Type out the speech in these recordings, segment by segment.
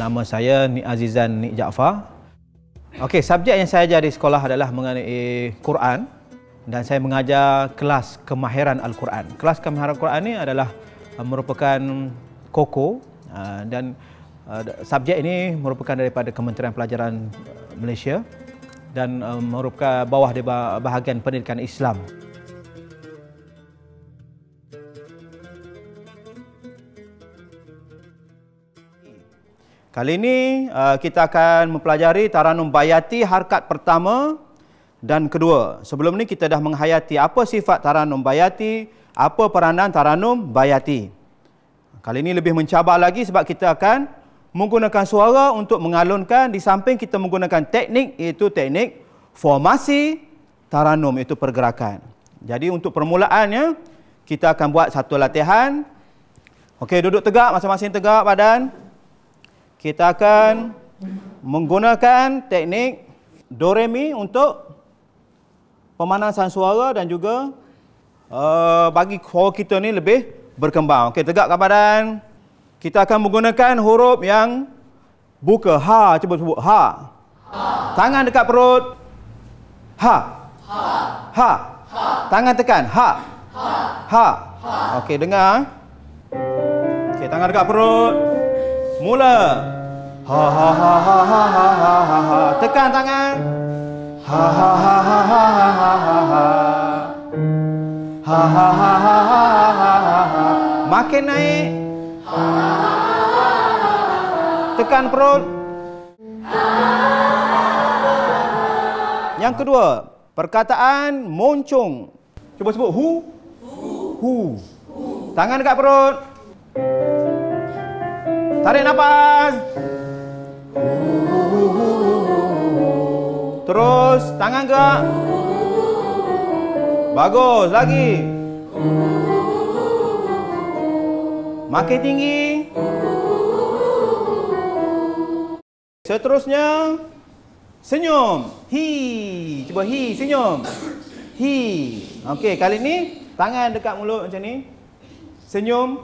Nama saya Nik Azizan Nik Jaafar. Okey, subjek yang saya ajar di sekolah adalah mengenai Quran dan saya mengajar kelas kemahiran Al-Quran. Kelas kemahiran Al-Quran ini adalah merupakan KOKO dan subjek ini merupakan daripada Kementerian Pelajaran Malaysia dan merupakan bawah di bahagian pendidikan Islam. Kali ini kita akan mempelajari Taranum Bayati harakat pertama dan kedua. Sebelum ini kita dah menghayati apa sifat Taranum Bayati, apa peranan Taranum Bayati. Kali ini lebih mencabar lagi sebab kita akan menggunakan suara untuk mengalunkan, di samping kita menggunakan teknik, iaitu teknik formasi Taranum, iaitu pergerakan. Jadi untuk permulaannya kita akan buat satu latihan. Okey, duduk tegak, masing-masing tegak badan. Kita akan menggunakan teknik Do Re Mi untuk pemanasan suara dan juga bagi suara kita ni lebih berkembang. Okey, tegakkan badan. Kita akan menggunakan huruf yang buka. Ha, cuba sebut. Ha. Ha. Tangan dekat perut. Ha. Ha. Ha. Ha. Tangan tekan. Ha. Ha. Ha. Ha. Okey, dengar. Okey, tangan dekat perut. Mula. Ha ha ha ha ha ha ha ha ha. Tekan tangan. Ha ha ha ha ha ha ha ha. Ha ha ha ha ha ha ha. Makin naik. Tekan perut. Yang kedua, perkataan moncong. Cuba sebut hu. Hu. Tangan dekat perut. Tarik nafas. Terus tangan gerak. Bagus, lagi. Makin tinggi. Seterusnya senyum. Hi. Cuba hi, senyum. Hi. Okey, kali ni tangan dekat mulut macam ni. Senyum.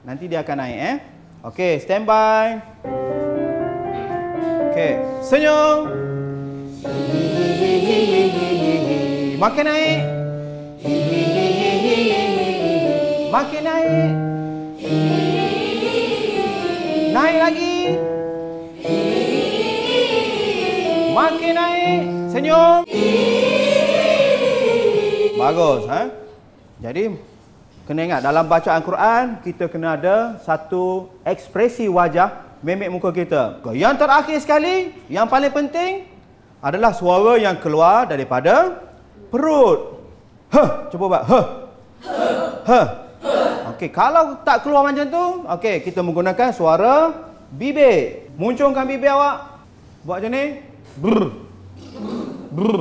Nanti dia akan naik Okey, standby. Okey, senyum. Makin naik. Makin naik. Naik lagi. Makin naik. Senyum. Bagus, Jadi kena ingat, dalam bacaan Quran, kita kena ada satu ekspresi wajah, mimik muka kita. Yang terakhir sekali, yang paling penting, adalah suara yang keluar daripada perut. Cuba buat. Okey, kalau tak keluar macam tu, okey, kita menggunakan suara bibir. Muncungkan bibir awak. Buat macam ni. Brr. Brr.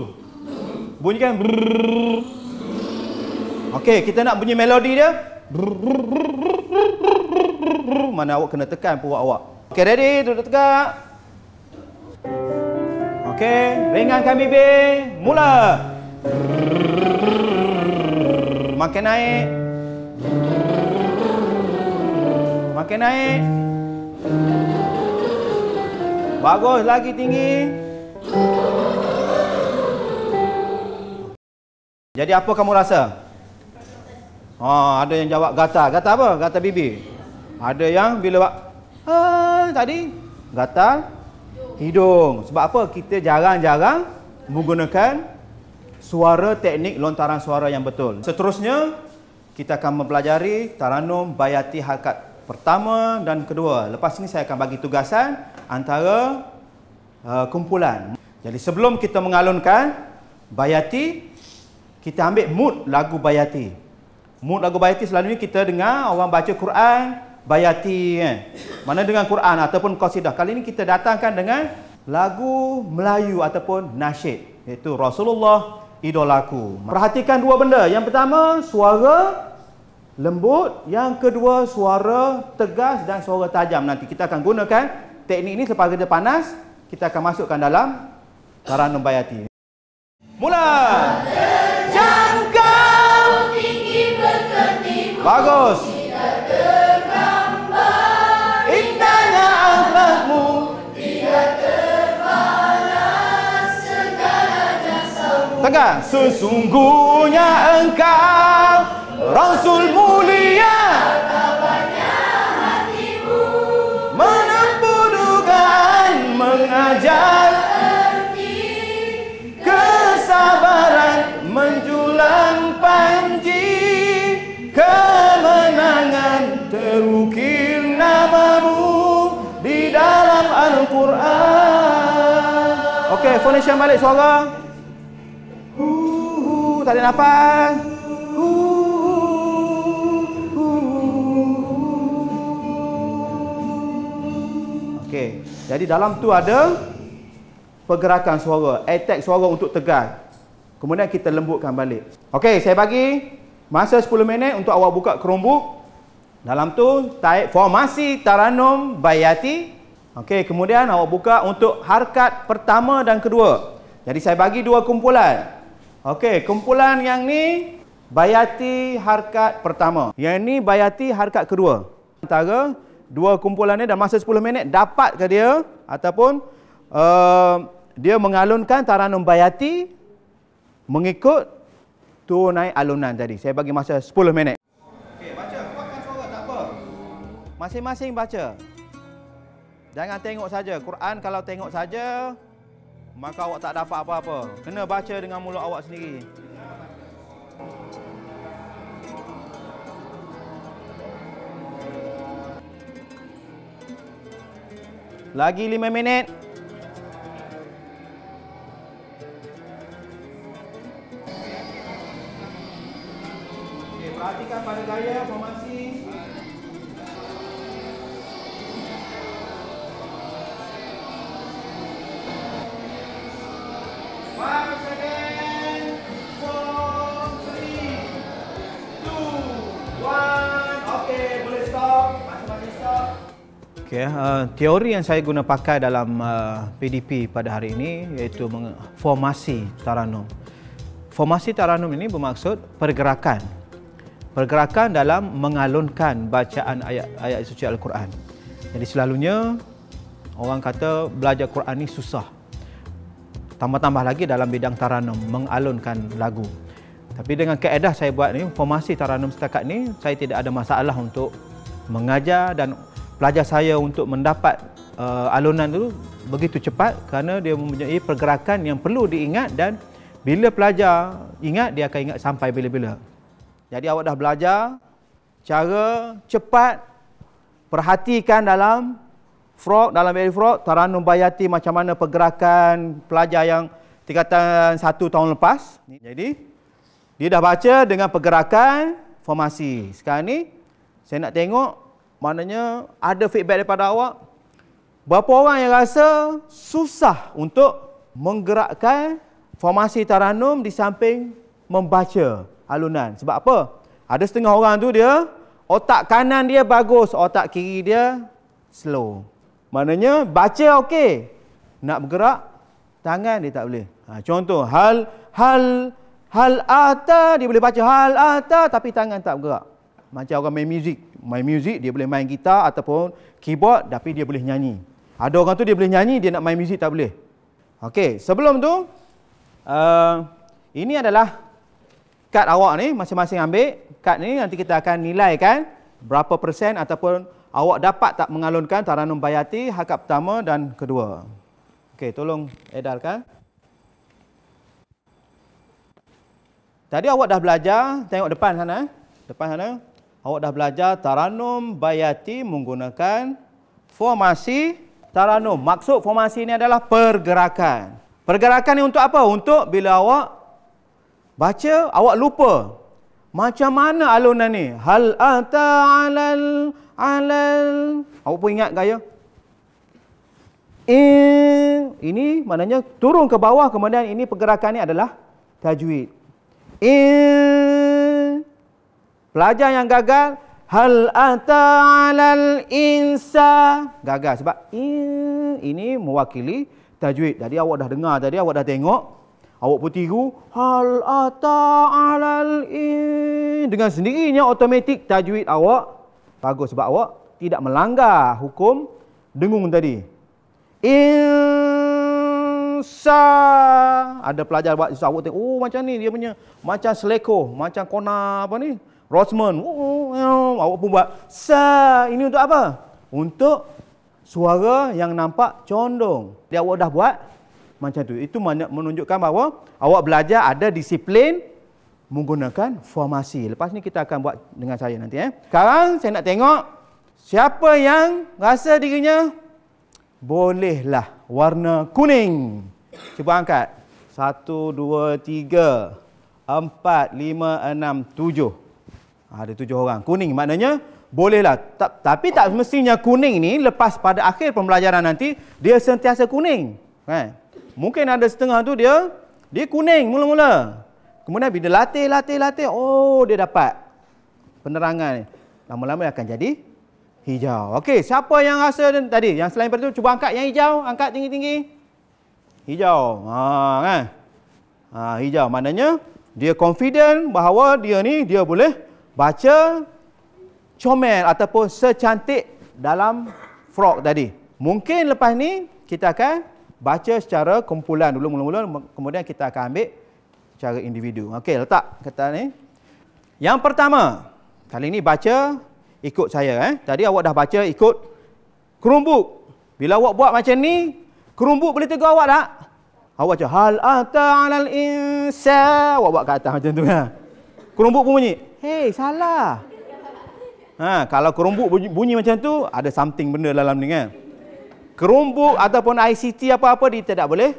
Bunyikan brr. Okey, kita nak bunyi melodi dia. Mana awak kena tekan perut awak. Okey, ready? Duduk tegak. Okey, ringankan bibir. Mula. Makin naik. Makin naik. Bagus, lagi tinggi. Jadi apa kamu rasa? Ada yang jawab gatal. Gatal apa? Gatal bibir. Ada yang bila buat tadi gatal hidung. Sebab apa? Kita jarang-jarang menggunakan suara, teknik lontaran suara yang betul. Seterusnya kita akan mempelajari Taranum Bayati harakat pertama dan kedua. Lepas ini saya akan bagi tugasan antara kumpulan. Jadi sebelum kita mengalunkan Bayati, kita ambil mood lagu Bayati. Mood lagu Bayati selalunya kita dengar orang baca Quran Bayati Mana dengan Quran ataupun qasidah. Kali ini kita datangkan dengan lagu Melayu ataupun nasyid, iaitu Rasulullah Idolaku. Perhatikan dua benda. Yang pertama, suara lembut. Yang kedua, suara tegas dan suara tajam. Nanti kita akan gunakan teknik ini selepas kita panas. Kita akan masukkan dalam Taranum Bayati. Mula! Jangkau tinggi berketipu. Bagus. Indahnya akhlakmu dengar. Sesungguhnya engkau Rasul mulia, menempuh dugaan, mengajar kesabaran, menjulang panji kemenangan, terukir namamu di dalam Al-Quran. Okey, phonation balik suara. Tak ada nafas. Okey, jadi dalam tu ada pergerakan suara, attack suara untuk tegas. Kemudian kita lembutkan balik. Okey, saya bagi masa 10 minit untuk awak buka Chromebook. Dalam tu type formasi Taranum Bayati. Okey, kemudian awak buka untuk harkat pertama dan kedua. Jadi saya bagi dua kumpulan. Okey, kumpulan yang ni Bayati harkat pertama. Yang ni Bayati harkat kedua. Antara dua kumpulan ni dalam masa 10 minit dapat ke dia ataupun dia mengalunkan Taranum Bayati mengikut turun naik alunan tadi. Saya bagi masa 10 minit. Okey, baca. Kuatkan suara, tak apa. Masing-masing baca. Jangan tengok saja. Quran kalau tengok saja, maka awak tak dapat apa-apa. Kena baca dengan mulut awak sendiri. Lagi 5 minit. Okay, perhatikan pada gaya formasi. Okay, teori yang saya guna pakai dalam PDP pada hari ini iaitu formasi Taranum. Formasi Taranum ini bermaksud pergerakan. Pergerakan dalam mengalunkan bacaan ayat-ayat suci Al-Quran. Jadi selalunya orang kata belajar Quran ni susah. Tambah-tambah lagi dalam bidang Taranum, mengalunkan lagu. Tapi dengan kaedah saya buat ni, formasi Taranum setakat ni, saya tidak ada masalah untuk mengajar dan pelajar saya untuk mendapat alunan itu begitu cepat kerana dia mempunyai pergerakan yang perlu diingat dan bila pelajar ingat, dia akan ingat sampai bila-bila. Jadi awak dah belajar cara cepat, perhatikan dalam frog, dalam very frog, Taranum Bayati macam mana pergerakan pelajar yang tingkatan 1 tahun lepas. Jadi dia dah baca dengan pergerakan formasi. Sekarang ni saya nak tengok, maknanya ada feedback daripada awak. Berapa orang yang rasa susah untuk menggerakkan formasi Taranum di samping membaca alunan? Sebab apa? Ada setengah orang tu dia, otak kanan dia bagus, otak kiri dia slow. Maknanya baca okey, nak bergerak tangan dia tak boleh. Contoh hal ata dia boleh baca hal ata tapi tangan tak bergerak. Macam orang main muzik dia boleh main gitar ataupun keyboard tapi dia boleh nyanyi. Ada orang tu dia boleh nyanyi, dia nak main muzik tak boleh. Okey, sebelum tu ini adalah kad awak ni, masing-masing ambil. Kad ni nanti kita akan nilaikan berapa persen ataupun awak dapat tak mengalunkan Taranum Bayati harkat pertama dan kedua. Okey, tolong edarkan. Tadi awak dah belajar, tengok depan sana. Depan sana. Awak dah belajar Taranum Bayati menggunakan formasi Taranum. Maksud formasi ini adalah pergerakan. Pergerakan ni untuk apa? Untuk bila awak baca, awak lupa macam mana alunan ni. Hal ata alal. Awak pun ingat gaya. Ini maknanya turun ke bawah, kemudian ini pergerakan ni adalah tajwid. Pelajar yang gagal, hal ata alal insa, gagal sebab ini mewakili tajwid. Jadi awak dah dengar tadi, awak dah tengok, awak pun tiru hal ata alal dengan sendirinya automatik tajwid awak bagus sebab awak tidak melanggar hukum dengung tadi. insa. Ada pelajar buat awak tengok, oh macam ni dia punya, macam Seleko, macam Kona apa ni, Rosman. Awak pun buat sa. Ini untuk apa? Untuk suara yang nampak condong. Dia awak dah buat macam tu. Itu menunjukkan bahawa awak belajar ada disiplin menggunakan formasi. Lepas ni kita akan buat dengan saya nanti. Sekarang saya nak tengok siapa yang rasa dirinya bolehlah warna kuning. Cuba angkat. 1, 2, 3, 4, 5, 6, 7. Ada 7 orang. Kuning maknanya bolehlah. Tapi tak semestinya kuning ni lepas pada akhir pembelajaran nanti dia sentiasa kuning. Mungkin ada setengah tu dia kuning mula-mula. Kemudian bila latih, oh dia dapat penerangan. Lama-lama akan jadi hijau. Okey, siapa yang rasa tadi? Yang selain daripada itu, cuba angkat yang hijau. Angkat tinggi-tinggi. Hijau. Hijau. Maknanya, dia confident bahawa dia ni, dia boleh baca comel ataupun secantik dalam frog tadi. Mungkin lepas ni, kita akan baca secara kumpulan dulu mula-mula, kemudian kita akan ambil secara individu. Okey, letak kata ni. Yang pertama, kali ni baca ikut saya. Tadi awak dah baca ikut kerumbuk. Bila awak buat macam ni, kerumbuk boleh tegur awak tak? Awak baca hal ata 'alal insa. Awak buat kat atas macam tu kan. Kerumbuk pun bunyi. Hey, salah. Kalau kerumbuk bunyi macam tu, ada something benda dalam ni kan. Kerumbuk ataupun ICT apa-apa dia tidak boleh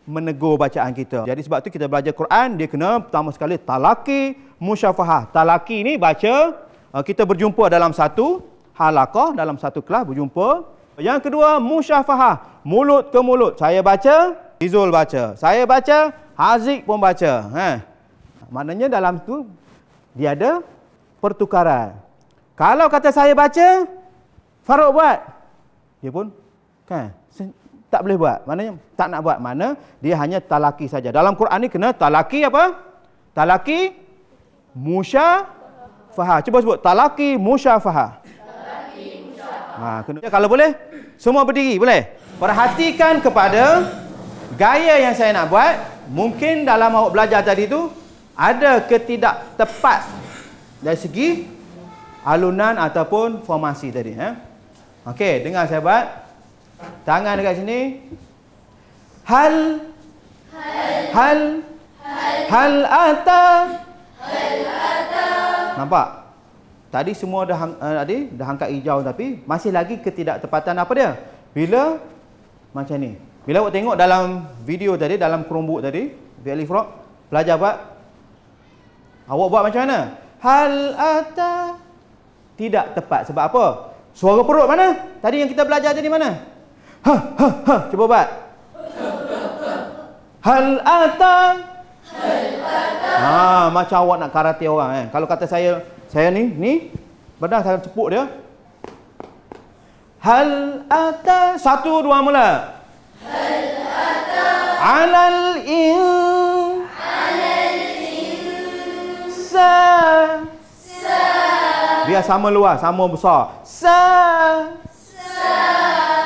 menegur bacaan kita. Jadi sebab tu kita belajar Quran, dia kena pertama sekali talaki, musyafahah. Talaki ni baca, kita berjumpa dalam satu halaqah, dalam satu kelas berjumpa. Yang kedua, musyafahah, mulut ke mulut. Saya baca, Izul baca. Saya baca, Haziq pun baca. Maknanya dalam tu dia ada pertukaran. Kalau kata saya baca, Farouk buat, dia pun kan tak boleh buat. Maknanya tak nak buat. Mana dia hanya talaki saja. Dalam Quran ni kena talaki apa? Talaki musyafahah. Cuba sebut talaki musyafahah. Talaki musyafahah. Kalau boleh semua berdiri, boleh? Perhatikan kepada gaya yang saya nak buat. Mungkin dalam awak belajar tadi tu ada ketidak tepat dari segi alunan ataupun formasi tadi. Okey, dengar saya buat. Tangan dekat sini. Hal ata. Nampak? Tadi semua dah angkat hijau tapi masih lagi ketidaktepatan apa dia? Bila macam ni. Bila awak tengok dalam video tadi, dalam kerumbuk tadi, Valley Frog, pelajar buat. Awak buat macam mana? Hal ata. Tidak tepat. Sebab apa? Suara perut mana? Tadi yang kita belajar tadi mana? Cuba buat. Hal ata. Macam awak nak karate orang. Kalau kata saya ni, benar saya cepuk dia. Hal ata. 1, 2 mula. Hal ata. Alal insa. Biar sama luas, sama besar.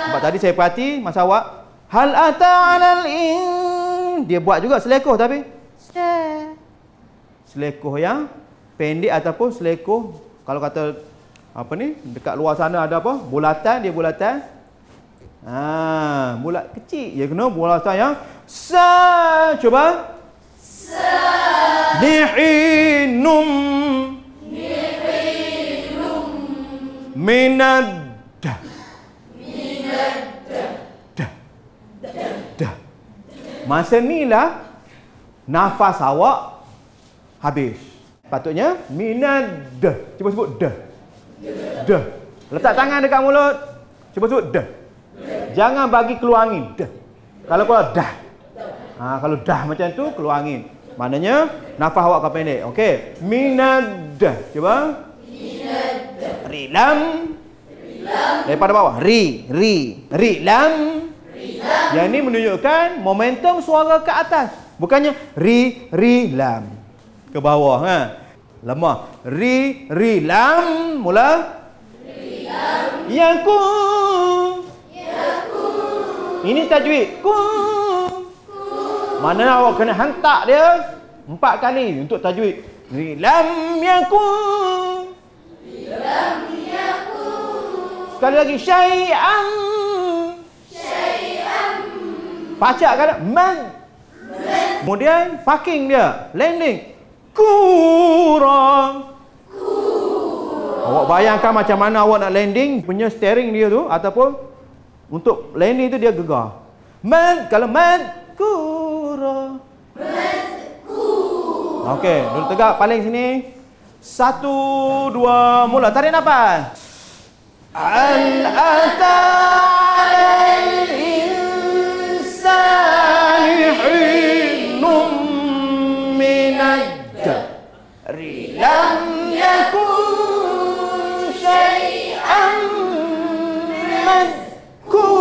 Sebab tadi saya perhati masa awak hal ata 'alal dia buat juga selekoh tapi selekoh yang pendek ataupun selekoh kalau kata apa ni dekat luar sana ada apa? Bulatan, dia bulatan. Bulat kecil. Dia kena bulatan yang coba. Ni'inum minad masa ni lah nafas awak habis. Patutnya minad. Cuba sebut dah. Dah. Letak tangan dekat mulut. Cuba sebut dah. Jangan bagi keluar angin. Dah. Kalau keluar dah. Kalau dah macam tu keluar angin. Maknanya nafas awak akan pendek. Okey. Minad. Cuba. Minad. Rilam. Daripada bawah. Rilam. Yang ini menunjukkan momentum suara ke atas. Bukannya lam ke bawah. Lemah. Lam. Mula. Yakum. Ini tajwid. Mana awak kena hantar dia 4 kali untuk tajwid. Lam yakun. Sekali lagi syai'an. Pacak kan? Man. Kemudian parking dia, landing. Kurang. Awak bayangkan macam mana awak nak landing, punya steering dia tu ataupun untuk landing tu dia gegar. Man, kalau madkura. Okey, duduk tegak paling sini. 1 2 mula. Tarik nafas. Al-ata al-insani hinum minad-dahri lam yakun syai'an madkura.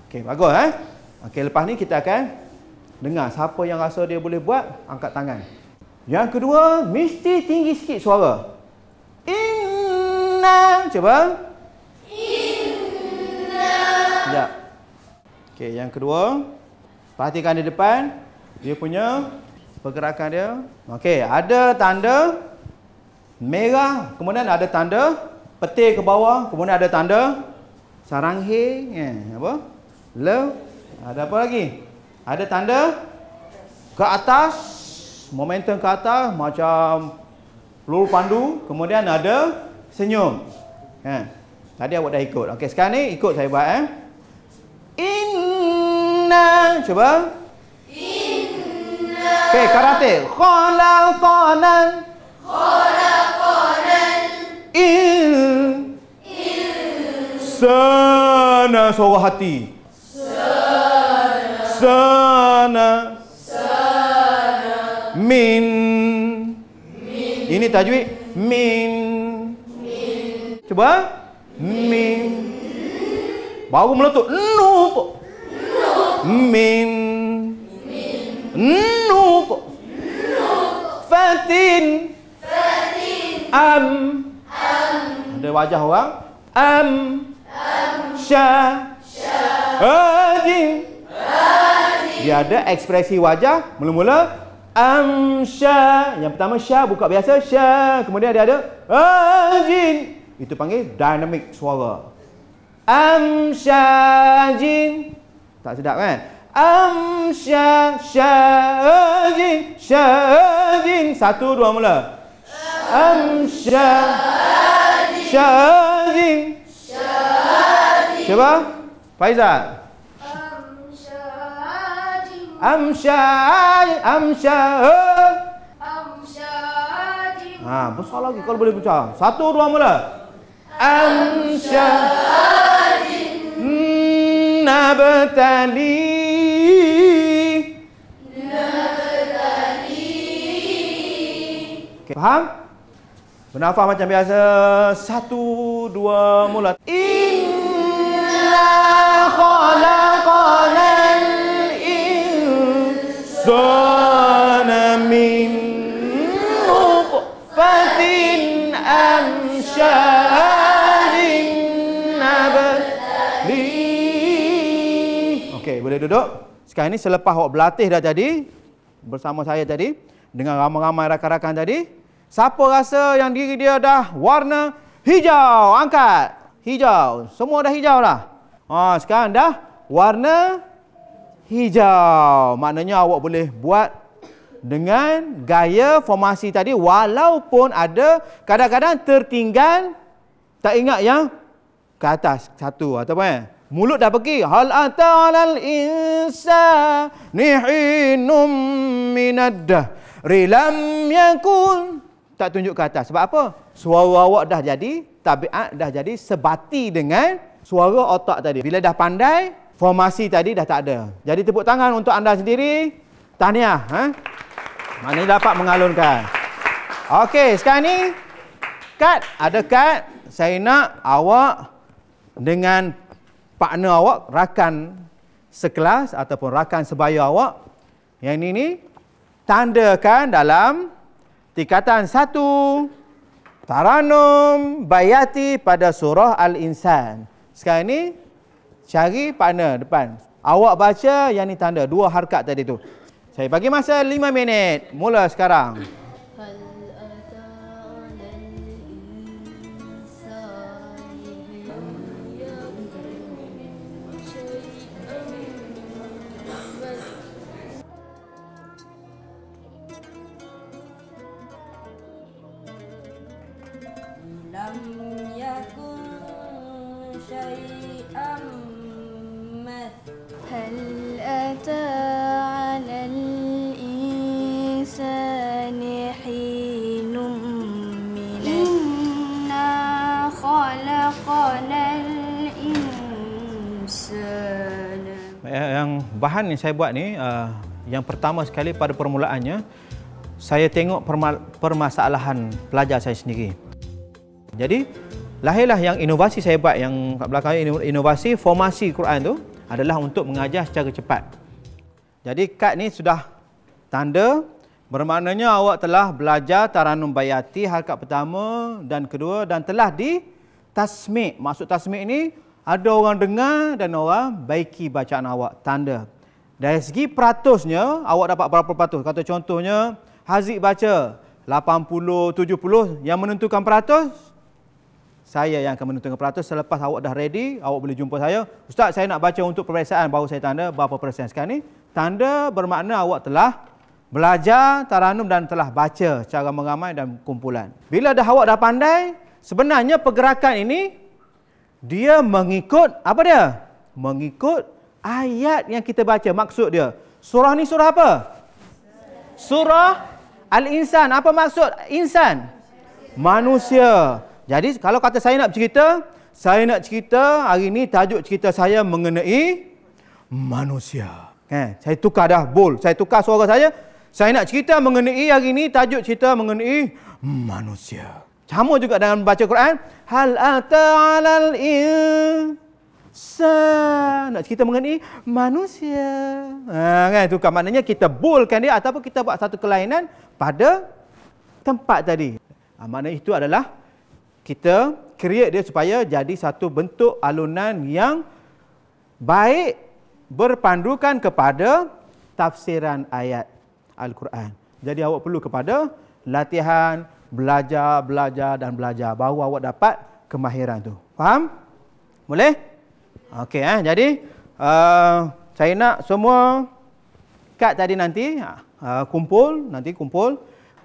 Okey, bagus Okey, lepas ni kita akan dengar siapa yang rasa dia boleh buat, angkat tangan. Yang kedua, mesti tinggi sikit suara. Inna. Cuba. Inna. Ya. Okey, yang kedua, perhatikan di depan. Dia punya pergerakan dia. Okey, ada tanda merah, kemudian ada tanda petir ke bawah, kemudian ada tanda sarang he. Apa? Le. Ada apa lagi? Ada tanda ke atas, momentum ke atas macam peluru pandu, kemudian ada senyum. Tadi awak dah ikut. Okey, sekarang ni ikut saya buat Inna. Cuba. Inna. Okey, karate. Khalaqanan. Sana suara hati. Sana. Min. Ini tajwid min. Cuba. Min. Baru meletup. Nu. Min. Nu. Fatin. Am. Ada wajah orang. Am. Sya. Ajin. Dia ada ekspresi wajah. Mula-mula amsya. Yang pertama sya, buka biasa sya. Kemudian dia ada ajin. Itu panggil dynamic suara. Amsyajin. Tak sedap kan? Amsya syajin syajin. 1 2 mula. Amsya syajin. Cuba Faizal. Amsyajin. Besar lagi kalau boleh baca. 1 2 mula. Amsyajin. Nabtali. Okay, faham? Bernafas macam biasa. 1 2 mula. Inna khalaqanal insana min nutfatin amsyajin nabtali. Okey, boleh duduk. Sekarang ni selepas awak berlatih dah tadi bersama saya tadi dengan ramai-ramai rakan-rakan tadi, siapa rasa yang diri dia dah warna hijau, angkat. Hijau. Semua dah hijau dah. Sekarang dah warna hijau. Maknanya awak boleh buat dengan gaya formasi tadi walaupun ada kadang-kadang tertinggal, tak ingat yang ke atas satu atau apa mulut dah pergi. Hal atalal insani hinum minad-dahri lam yakun. Tak tunjuk ke atas. Sebab apa? Suara awak dah jadi, tabiat dah jadi sebati dengan suara otak tadi. Bila dah pandai, formasi tadi dah tak ada. Jadi tepuk tangan untuk anda sendiri. Tahniah. Maknanya dapat mengalunkan. Okey, sekarang ni kad. Ada kad. Saya nak awak dengan partner awak, rakan sekelas ataupun rakan sebaya awak. Yang ini ni tandakan dalam tingkatan 1 Taranum Bayati pada surah Al-Insan. Sekarang ni cari partner depan. Awak baca, yang ni tanda. 2 harkat tadi tu. Saya bagi masa 5 minit. Mula sekarang. Lam yakun syai'an mat. Hal ata 'alal insani hinum minal. Inna khalaqanal insana. Yang bahan yang saya buat ni, yang pertama sekali pada permulaannya, saya tengok permasalahan pelajar saya sendiri. Jadi, lahirlah yang inovasi saya buat, yang kat belakang inovasi formasi Quran tu adalah untuk mengajar secara cepat. Jadi, kad ni sudah tanda, bermaknanya awak telah belajar Taranum Bayati harkat pertama dan kedua dan telah ditasmi'. Maksud tasmi' ni, ada orang dengar dan orang baiki bacaan awak, tanda. Dari segi peratusnya, awak dapat berapa peratus? Kata contohnya, Haziq baca 80, 70, yang menentukan peratus, saya yang akan menentukan peratus. Selepas awak dah ready, awak boleh jumpa saya. Ustaz, saya nak baca untuk peperiksaan, baru saya tanda berapa persen. Sekarang ni, tanda bermakna awak telah belajar Taranum dan telah baca secara mengamai dan kumpulan. Bila awak dah pandai, sebenarnya pergerakan ini, dia mengikut, apa dia? Mengikut ayat yang kita baca. Maksud dia, surah ni surah apa? Surah Al-Insan. Apa maksud insan? Manusia. Jadi kalau kata saya nak cerita hari ni tajuk cerita saya mengenai manusia. Saya tukar dah bold. Saya tukar suara saya. Saya nak cerita mengenai hari ni tajuk cerita mengenai manusia. Sama juga dalam baca Quran. Hal ata 'alal insan. Nak cerita mengenai manusia. Tukar maknanya kita boldkan dia ataupun kita buat satu kelainan pada tempat tadi. Makna itu adalah kita create dia supaya jadi satu bentuk alunan yang baik berpandukan kepada tafsiran ayat Al-Quran. Jadi awak perlu kepada latihan, belajar baru awak dapat kemahiran tu. Faham? Boleh? Okey, jadi saya nak semua kad tadi nanti kumpul.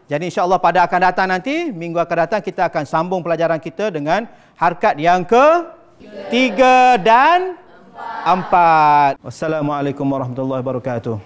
Jadi insya-Allah pada akan datang nanti, minggu akan datang kita akan sambung pelajaran kita dengan harkat yang ke-3 dan 4. Wassalamualaikum warahmatullahi wabarakatuh.